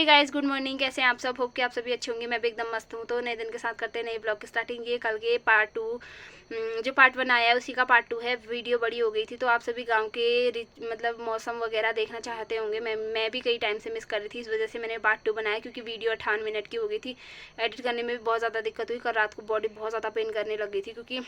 Hey guys, good morning. कैसे हैं आप सब? होप कि आप सभी अच्छे होंगे। मैं भी एकदम मस्त हूँ। तो नए दिन के साथ करते हैं नए ब्लॉग की स्टार्टिंग। ये कल के पार्ट 2 जो पार्ट 1 आया है उसी का पार्ट 2 है। वीडियो बड़ी हो गई थी तो आप सभी गांव के मतलब मौसम वगैरह देखना चाहते होंगे। मैं भी कई टाइम से मिस कर रही थी, इस वजह से मैंने पार्ट 2 बनाया, क्योंकि वीडियो 58 मिनट की हो गई थी। एडिट करने में भी बहुत ज़्यादा दिक्कत हुई। कल रात को बॉडी बहुत ज़्यादा पेन करने लग गई थी, क्योंकि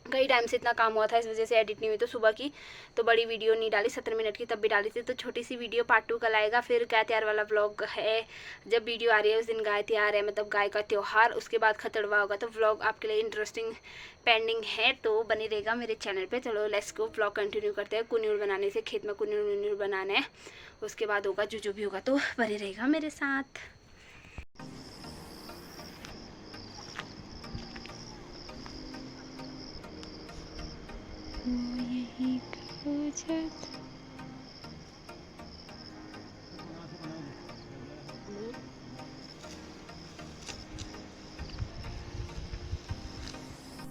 कई टाइम से इतना काम हुआ था, इस वजह से एडिट नहीं हुई। तो सुबह की तो बड़ी वीडियो नहीं डाली, 17 मिनट की तब भी डाली थी। तो छोटी सी वीडियो पार्ट 2 कल आएगा। फिर गाय त्योहार वाला व्लॉग है, जब वीडियो आ रही है उस दिन गाय त्योहार है, मतलब गाय का त्यौहार। उसके बाद खतड़वा होगा, तो व्लॉग आपके लिए इंटरेस्टिंग पेंडिंग है, तो बनी रहेगा मेरे चैनल पे। चलो लेट्स गो, व्लॉग कंटिन्यू करते हैं। कुन्यूर बनाने से, खेत में कुन्यूर बनाना है, उसके बाद होगा जो भी होगा, तो बने रहेगा मेरे साथ। यही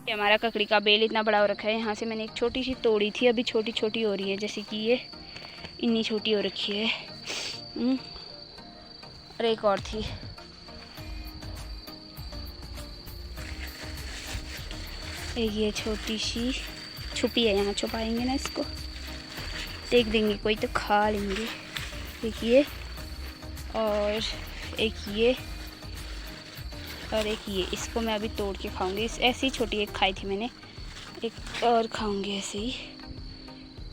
हमारा ककड़ी का बेल इतना बड़ा हो रखा है। यहाँ से मैंने एक छोटी सी तोड़ी थी, अभी छोटी छोटी हो रही है, जैसे कि ये इतनी छोटी हो रखी है। और एक और थी। एक ये छोटी सी छुपी है, यहाँ छुपाएंगे ना इसको, देख देंगे कोई तो खा लेंगे। एक ये और एक ये और एक ये, इसको मैं अभी तोड़ के खाऊंगी। ऐसी छोटी एक खाई थी मैंने, एक और खाऊंगी ऐसे ही।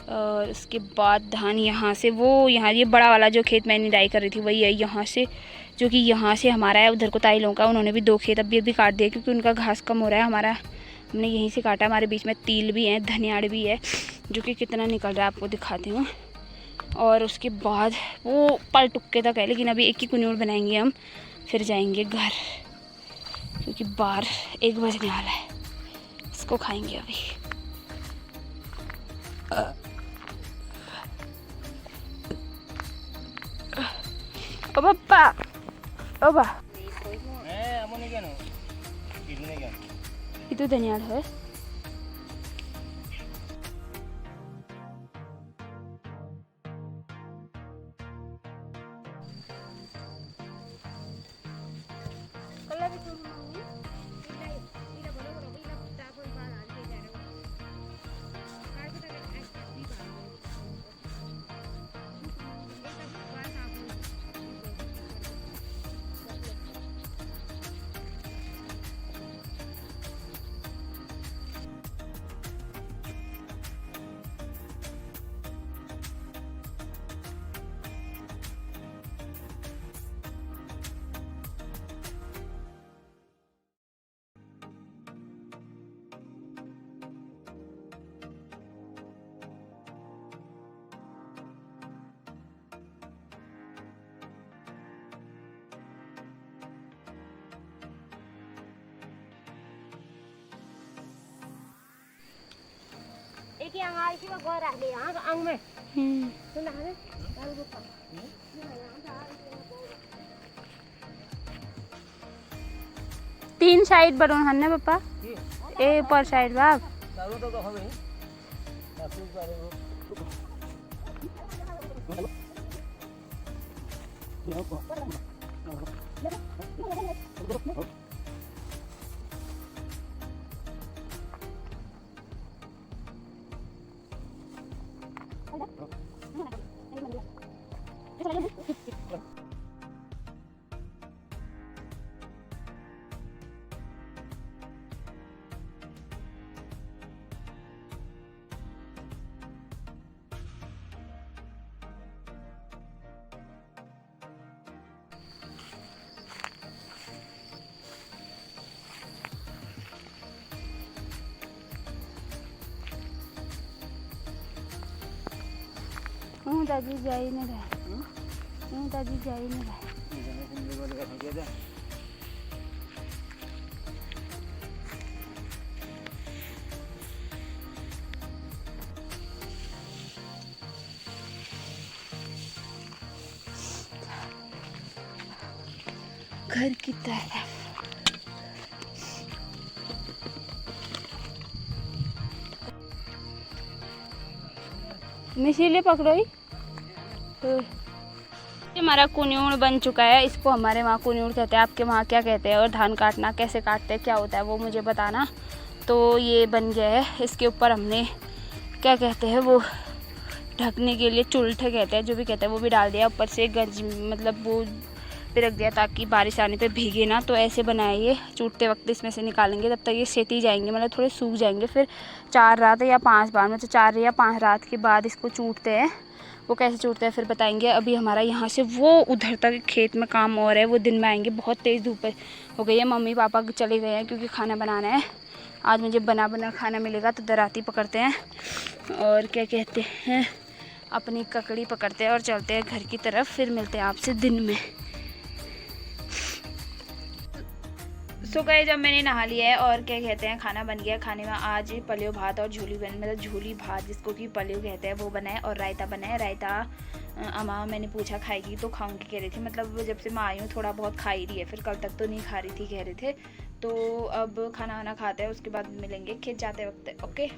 और उसके बाद धान यहाँ से, वो यहाँ ये बड़ा वाला जो खेत मैंने निराई कर रही थी वही है, यहाँ से जो कि यहाँ से हमारा है। उधर को ताई लोगों का, उन्होंने भी 2 खेत अभी काट दिए, क्योंकि उनका घास कम हो रहा है। हमारा हमने यहीं से काटा। हमारे बीच में तिल भी है, धनियाड़ भी है, जो कि कितना निकल रहा है आपको दिखाती हूँ। और उसके बाद वो पल टुक्के तक है, लेकिन अभी एक ही कुन्यूर बनाएंगे हम, फिर जाएंगे घर, क्योंकि बाहर 1 बजने वाला है। इसको खाएंगे अभी। ओ पप्पा, ओ बा itu धनियाड़ है। एक yang ai sih gua dah ni ang me. Sudah ni. Kalau buka. तीन साइड बनोन हन्ने पापा, ए पर साइड बाप दादी जाई नहीं रहा, दादी जाई नहीं रहा। घर की तरफ मिशीले पकड़ो ही। हमारा कुन्यूड़ बन चुका है, इसको हमारे वहाँ कुन्यूड़ कहते हैं, आपके वहाँ क्या कहते हैं? और धान काटना कैसे काटते हैं, क्या होता है वो मुझे बताना। तो ये बन गया है, इसके ऊपर हमने क्या कहते हैं वो ढकने के लिए चुल्ठे कहते हैं, जो भी कहते हैं वो भी डाल दिया, ऊपर से गंज मतलब वो भी रख दिया ताकि बारिश आने पे भीगे ना। तो ऐसे बनाए, ये चूटते वक्त इसमें से निकालेंगे, तब तक ये सेती जाएंगे, मतलब थोड़े सूख जाएंगे। फिर 4 रात या 5 बार, मतलब 4 या 5 रात के बाद इसको चूटते हैं। वो कैसे चूटते हैं फिर बताएंगे। अभी हमारा यहाँ से वो उधर तक खेत में काम और है, वो दिन में आएंगे। बहुत तेज़ धूप हो गई है, मम्मी पापा चले गए हैं क्योंकि खाना बनाना है। आज मुझे बना खाना मिलेगा, तो दराती पकड़ते हैं और क्या कहते हैं अपनी ककड़ी पकड़ते हैं और चलते हैं घर की तरफ। फिर मिलते हैं आपसे दिन में। सो गए जब मैंने नहा लिया है और क्या कहते हैं खाना बन गया। खाने में आज पलियो भात और झूली मतलब झूली भात जिसको कि पलियो कहते हैं वो बनाए, और रायता बनाए। रायता अम्मा मैंने पूछा खाएगी तो खाऊंगी कह रही थी, मतलब जब से मैं आई हूँ थोड़ा बहुत खा ही रही है, फिर कल तक तो नहीं खा रही थी कह रहे थे। तो अब खाना वाना खाते हैं, उसके बाद मिलेंगे खेत जाते वक्त। ओके।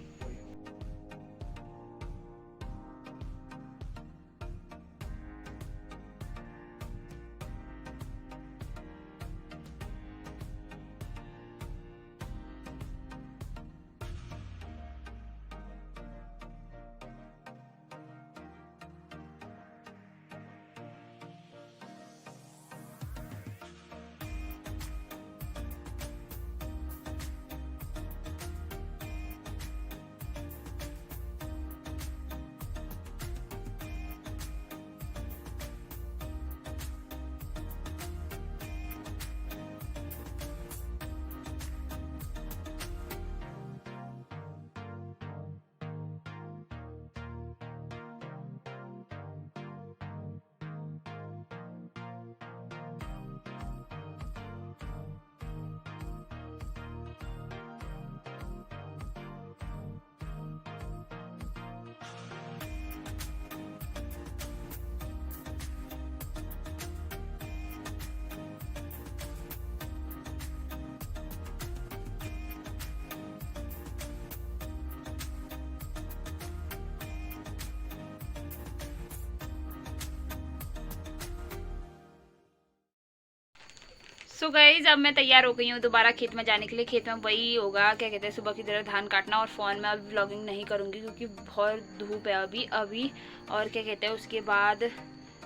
सो गाइस अब मैं तैयार हो गई हूँ दोबारा खेत में जाने के लिए। खेत में वही होगा क्या कहते हैं सुबह की तरह धान काटना, और फ़ोन में अब व्लॉगिंग नहीं करूँगी क्योंकि बहुत धूप है अभी। और क्या कहते हैं उसके बाद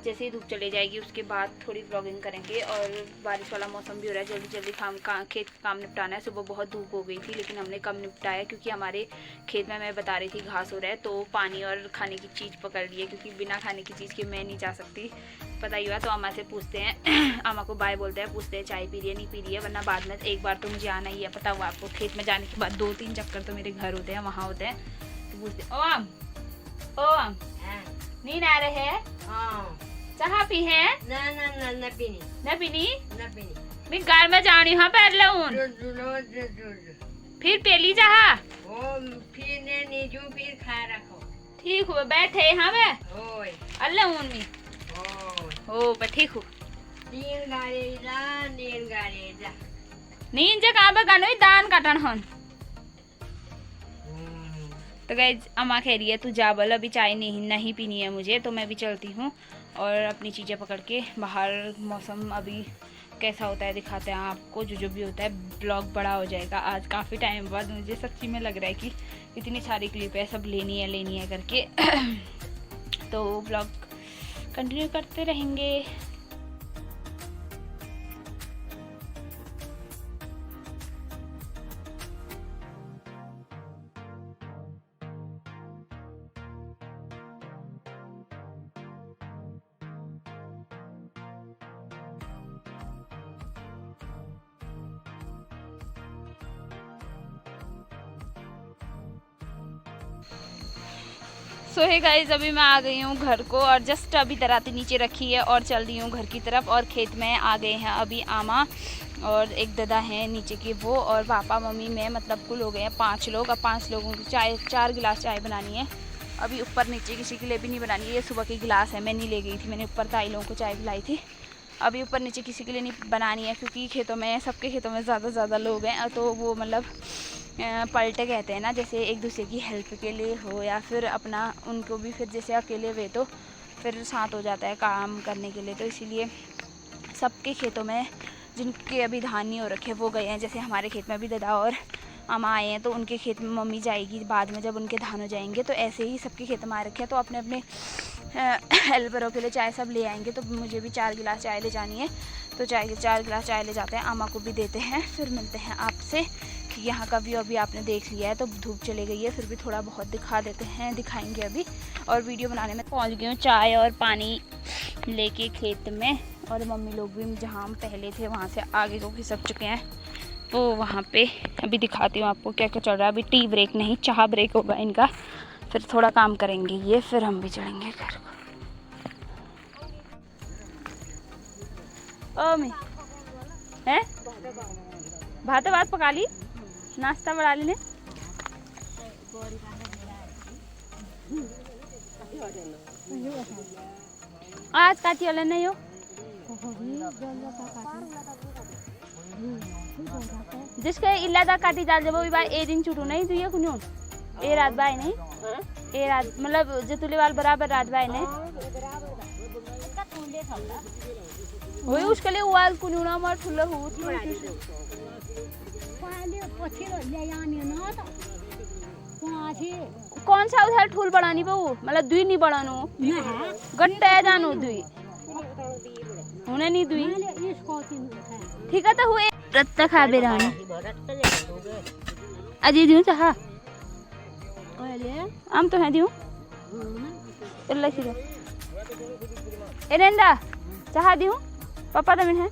जैसे ही धूप चली जाएगी उसके बाद थोड़ी व्लॉगिंग करेंगे। और बारिश वाला मौसम भी हो रहा है, जल्दी जल्दी खेत का काम निपटाना है। सुबह बहुत धूप हो गई थी लेकिन हमने कम निपटाया क्योंकि हमारे खेत में मैं बता रही थी घास हो रहा है, तो पानी और खाने की चीज़ पकड़ ली है क्योंकि बिना खाने की चीज़ के मैं नहीं जा सकती, पता ही हुआ। तो अम्मा से पूछते हैं अम्मा को बाय बोलते हैं, पूछते हैं चाय पी रही है नहीं पी रही है, वरना बाद में एक बार तो मुझे आना ही है, पता हुआ आपको। खेत में जाने के बाद 2-3 चक्कर तो मेरे घर होते हैं, वहाँ होते हैं। तो पूछते ओ आम नींद आ रहे है, चाह पी है ना पीनी मैं घर में जानी हाँ पहले फिर पेली चाह फिर खा रखो ठीक हुआ बैठे हाँ मैं अल्लाह उन में हो पर ठीक हो नींद जगह पे गानो दान काटन हन। तो गाइस अम्मा कह रही है तू जा बोल, अभी चाय नहीं पीनी है मुझे, तो मैं भी चलती हूँ और अपनी चीज़ें पकड़ के बाहर। मौसम अभी कैसा होता है दिखाते हैं आपको, जो भी होता है। ब्लॉग बड़ा हो जाएगा आज काफ़ी टाइम बाद, मुझे सच्ची में लग रहा है कि इतनी सारी क्लिप है, सब लेनी है करके तो ब्लॉग कंटिन्यू करते रहेंगे। सो है गाइस अभी मैं आ गई हूँ घर को, और जस्ट अभी दराती नीचे रखी है और चल रही हूँ घर की तरफ। और खेत में आ गए हैं अभी आमा और एक दादा हैं नीचे के वो, और पापा मम्मी मैं, मतलब कुल हो गए हैं 5 लोग। अब 5 लोगों की चाय 4 गिलास चाय बनानी है। अभी ऊपर नीचे किसी के लिए भी नहीं बनानी है, ये सुबह की गिलास है, मैं नहीं ले गई थी, मैंने ऊपर ताई लोगों को चाय पिलाई थी। अभी ऊपर नीचे किसी के लिए नहीं बनानी है क्योंकि खेतों में सबके खेतों में ज़्यादा लोग हैं, तो वो मतलब पलटे कहते हैं ना, जैसे एक दूसरे की हेल्प के लिए हो या फिर अपना उनको भी फिर जैसे अकेले हुए तो फिर साथ हो जाता है काम करने के लिए। तो इसीलिए सबके खेतों में जिनके अभी धान नहीं हो रखे वो गए हैं। जैसे हमारे खेत में अभी दादा और अम्मा आए हैं, तो उनके खेत में मम्मी जाएगी बाद में जब उनके धान हो जाएंगे। तो ऐसे ही सबके खेत में आ रखे हैं, तो अपने अपने हेल्परों के लिए चाय सब ले आएंगे। तो मुझे भी 4 गिलास चाय ले जानी है, तो 4 गिलास चाय ले जाते हैं, अम्मा को भी देते हैं। फिर मिलते हैं आपसे कि यहाँ का व्यू अभी आपने देख लिया है, तो धूप चली गई है, फिर भी थोड़ा बहुत दिखा देते हैं, दिखाएंगे अभी। और वीडियो बनाने में पहुँच गई हूँ चाय और पानी लेके खेत में। और मम्मी लोग भी जहाँ हम पहले थे वहाँ से आगे को खिसक चुके हैं, तो वहाँ पे अभी दिखाती हूँ आपको क्या क्या चल रहा है। अभी टी ब्रेक नहीं, चाह ब्रेक होगा इनका, फिर थोड़ा काम करेंगे ये, फिर हम भी चलेंगे घर को। ओ मैं हैं भात पका ली, नाश्ता बना लेने। आज काटी वाले नहीं हो जिसके इलादा काटी डाल जब भाई ए दिन छुटू नहीं तुझे कुछ ए रात बाय नहीं ए रात मतलब जतुले वाल बराबर रात बाय नहीं वही उसके लिए वाल कुछ ना मार ठुल्ला हो। कौन सा उधर ठुल बढ़ानी बहु मतलब दुई नहीं बढ़ानो गट्टे जानू दुई उन्हें नहीं दुई ठीक है। तो हुए रत्ता खा बेरानी अजी दूं चाहा आम तो है दूं इल्ला सीधा एरेंदा चाहा दूं पापा तो है।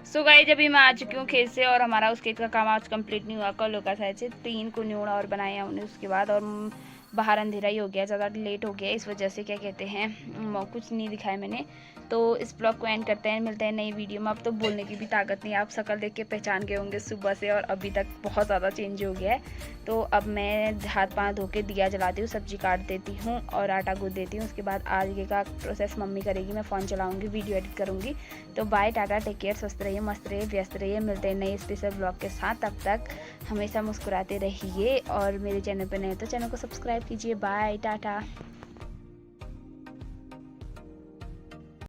सो गाइस अभी मैं आ चुकी हूँ खेत से, और हमारा उस खेत का काम आज कंप्लीट नहीं हुआ। कल होगा शायद से 3 कुन्यूड़ और बनाए हमने उसके बाद, और बाहर अंधेरा ही हो गया, ज़्यादा लेट हो गया, इस वजह से क्या कहते हैं कुछ नहीं दिखाया मैंने। तो इस ब्लॉग को एंड करते हैं, मिलते हैं नई वीडियो में। अब तो बोलने की भी ताकत नहीं है, आप शक्ल देख के पहचान गए होंगे सुबह से और अभी तक बहुत ज़्यादा चेंज हो गया है। तो अब मैं हाथ पाँव धो के दिया जलाती हूँ, सब्जी काट देती हूँ और आटा गूँथ देती हूँ। उसके बाद आगे का प्रोसेस मम्मी करेगी, मैं फ़ोन चलाऊँगी, वीडियो एडिट करूँगी। तो बाय टाटा, टेक केयर, स्वस्थ रहिए, मस्त रहिए, व्यस्त रहिए। मिलते हैं नई स्पेशल ब्लॉग के साथ, तब तक हमेशा मुस्कुराते रहिए। और मेरे चैनल पर नए तो चैनल को सब्सक्राइब कीजिए। बाय टाटा।